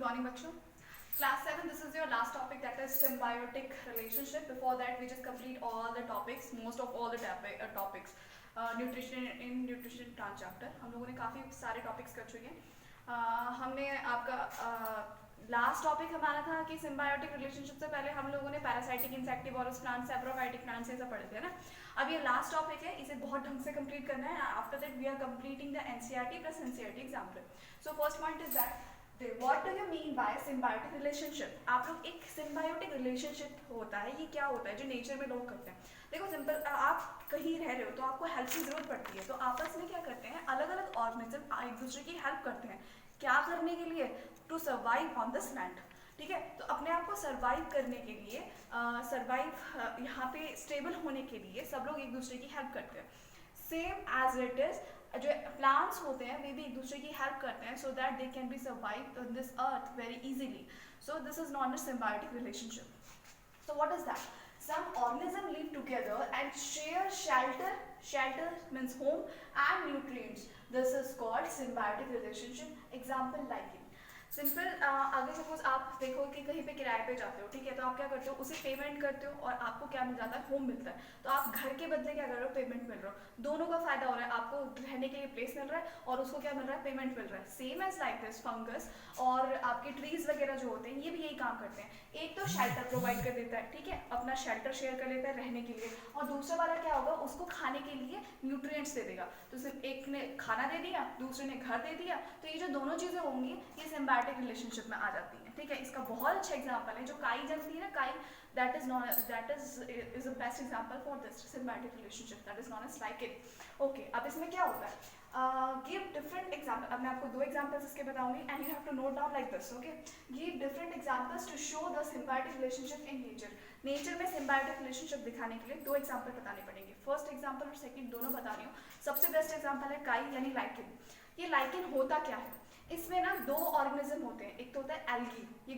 morning बच्चों. Class 7, this is your last topic, that is symbiotic relationship. Before that we just complete all the topics, most of all the topics. Nutrition in nutrition trans chapter हम लोगों ने काफ़ी सारे topics कर चुके हैं. हमने आपका लास्ट टॉपिक हमारा था कि सिम्बायोटिक रिलेशनशिप से पहले हम लोगों ने parasitic, insectivorous plants, saprophytic plants ये सब पढ़े थे ना. अब ये लास्ट टॉपिक है, इसे बहुत ढंग से कंप्लीट करना है. After that we are completing the NCERT plus NCERT example. So first point is that what do you mean by symbiotic relationship. आप लोग एक सिम्बायोटिक रिलेशनशिप होता है, ये क्या होता है जो नेचर में लोग करते हैं. देखो सिंपल, आप कहीं रह रहे हो तो आपको हेल्प की जरूरत पड़ती है, तो आपस में क्या करते हैं, अलग अलग ऑर्गेनिज्म एक दूसरे की हेल्प करते हैं. क्या करने के लिए? To survive on this land. ठीक है, तो अपने आप को सर्वाइव करने के लिए, यहाँ पे स्टेबल होने के लिए सब लोग एक दूसरे की हेल्प करते हैं. सेम एज इट इज जो प्लांट्स होते हैं वे भी एक दूसरे की हेल्प करते हैं, so that they can be survive on this earth very easily. So this is non a symbiotic relationship. So what is that? Some organisms live together and share shelter. Shelter means home and nutrients. This is called symbiotic relationship. Example lichen. Simple, अगर suppose आप देखो कि कहीं पे किराए पे जाते हो, ठीक है, तो आप क्या करते हो, उसे पेमेंट करते हो और आपको क्या मिल जाता है, होम मिलता है. तो आप घर के बदले क्या कर रहे हो, पेमेंट मिल रहा हो. दोनों का फायदा हो रहा है, आपको रहने के लिए प्लेस मिल रहा है और उसको क्या मिल रहा है, पेमेंट मिल रहा है. Same as like this fungus और आपके ट्रीज वगैरह जो होते हैं ये भी यही काम करते हैं. एक तो शेल्टर प्रोवाइड कर देता है, ठीक है, अपना शेल्टर शेयर कर लेता है रहने के लिए, और दूसरा वाला क्या होगा, उसको खाने के लिए न्यूट्रिएंट्स दे देगा. तो सिर्फ एक ने खाना दे दिया, दूसरे ने घर दे दिया, तो ये जो दोनों चीजें होंगी ये सिम्बायोटिक रिलेशनशिप में आ जाती है. ठीक है, इसका बहुत अच्छा एग्जांपल है जो काई जलती है ना, काई, that is a best example for this symbiotic relationship, that is known as lichen. Okay, अब इसमें क्या होता है, give different example. अब मैं आपको दो examples इसके बताऊंगी and you have to note down like this. Okay, give different examples to show the symbiotic relationship in nature. Nature में symbiotic relationship दिखाने के लिए दो example बताने पड़ेंगे. फर्स्ट example और सेकंड दोनों बता रही हूँ. सबसे बेस्ट example है काई यानी lichen. ये lichen होता क्या है, इसमें ना दो ऑर्गेनिज्म होते हैं. एक तो होता है एल्गी, ये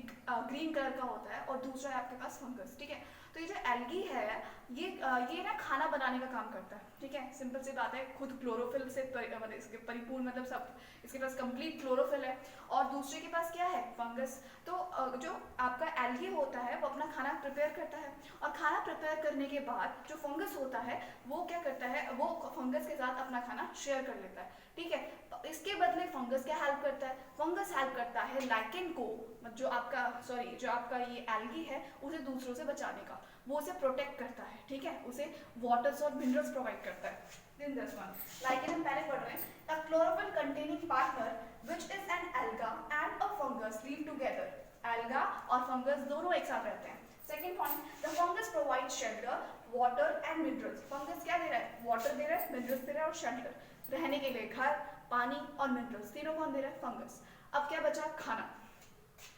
ग्रीन कलर का होता है, और दूसरा है आपके पास फंगस. ठीक है, तो ये जो एल्गी है ये ना खाना बनाने का काम करता है. ठीक है, सिंपल सी बात है, खुद क्लोरोफिल से इसके परिपूर्ण, मतलब सब इसके पास कंप्लीट क्लोरोफिल है. और दूसरे के पास क्या है, फंगस. तो जो आपका एल्गी होता है वो अपना खाना प्रिपेयर करता है, और खाना प्रिपेयर करने के बाद जो फंगस होता है वो क्या करता है, वो फंगस के साथ अपना खाना शेयर कर लेता है. ठीक है, तो इसके बदले फंगस क्या हेल्प करता है, फंगस हेल्प करता है लाइकेन को, जो आपका ये एल्गी है उसे दूसरों से बचाने का. वो उसे प्रोटेक्ट करता है, ठीक है, उसे वाटर्स और मिनरल्स प्रोवाइड करता है. Then this one, lichen हम पहले पढ़ रहे हैं. A chlorophyll containing partner which is an alga and a fungus live together. Alga और fungus दोनों एक साथ रहते हैं. Second point, the fungus provides shelter, water and minerals. Fungus क्या दे रहा है, वाटर दे रहा है, मिनरल्स दे रहा है और शेल्टर, रहने के लिए घर, पानी और मिनरल्स, तीनों कौन दे रहा है, फंगस. अब क्या बचा, खाना.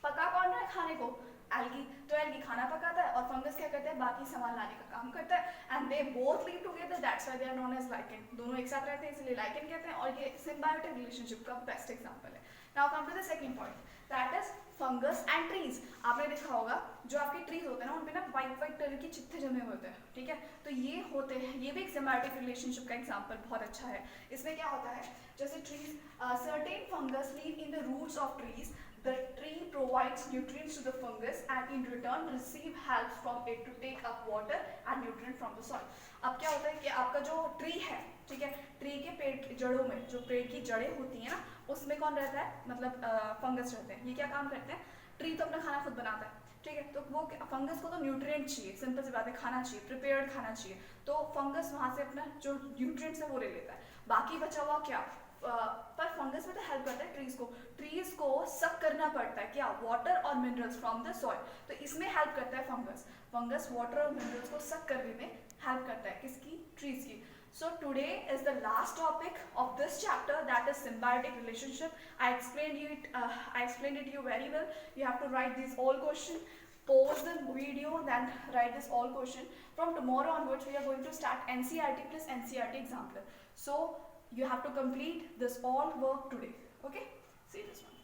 पका कौन रहा है खाने को, एल्गी. तो एल्गी खाना पकाता है और फंगस क्या करता है, बाकी सामान लाने का काम करता है. And they both live together, that's why they are known as lichen. दोनों एक साथ रहते हैं इसलिए लाइकेन कहते हैं, और ये सिम्बायोटिक रिलेशनशिप का बेस्ट एग्जांपल है. Now come to the second point, that is fungus and trees. आपने देखा होगा जो आपके ट्रीज होते हैं ना, उनपे ना व्हाइट व्हाइट कलर के चित्ते जमे होते हैं. ठीक है, तो ये होते हैं, ये भी एक सिम्बायोटिक रिलेशनशिप का एग्जांपल बहुत अच्छा है. इसमें क्या होता है, जैसे trees, certain fungus live in the roots of trees. The tree provides nutrients to the fungus and in return receive help from it to take up water and nutrient from the soil. अब क्या होता है कि आपका जो tree है, ठीक है, ट्री के पेड़ की जड़ों में, जो पेड़ की जड़ें होती हैं ना, उसमें कौन रहता है, मतलब फंगस रहते हैं. ये क्या काम करते हैं, ट्री तो अपना खाना खुद बनाता है, ठीक है, तो वो फंगस को तो न्यूट्रिएंट चाहिए, सिंपल सी बात है, खाना चाहिए, प्रिपेयर्ड खाना चाहिए. तो फंगस वहाँ से अपना जो न्यूट्रिएंट्स है वो ले लेता है. बाकी बचा हुआ क्या, पर फंगस में तो हेल्प करता है ट्रीज को सक करना पड़ता है क्या, वाटर और मिनरल्स फ्रॉम द सॉइल. तो इसमें हेल्प करता है फंगस वाटर और मिनरल्स को सक करने में हेल्प करता है, किसकी, ट्रीज की. So today is the last topic of this chapter, that is symbiotic relationship. I explained it to you very well. You have to write these all question, pause the video, then write this all question. From tomorrow onwards we are going to start NCERT plus NCERT example. So you have to complete this all work today. Okay, see this one.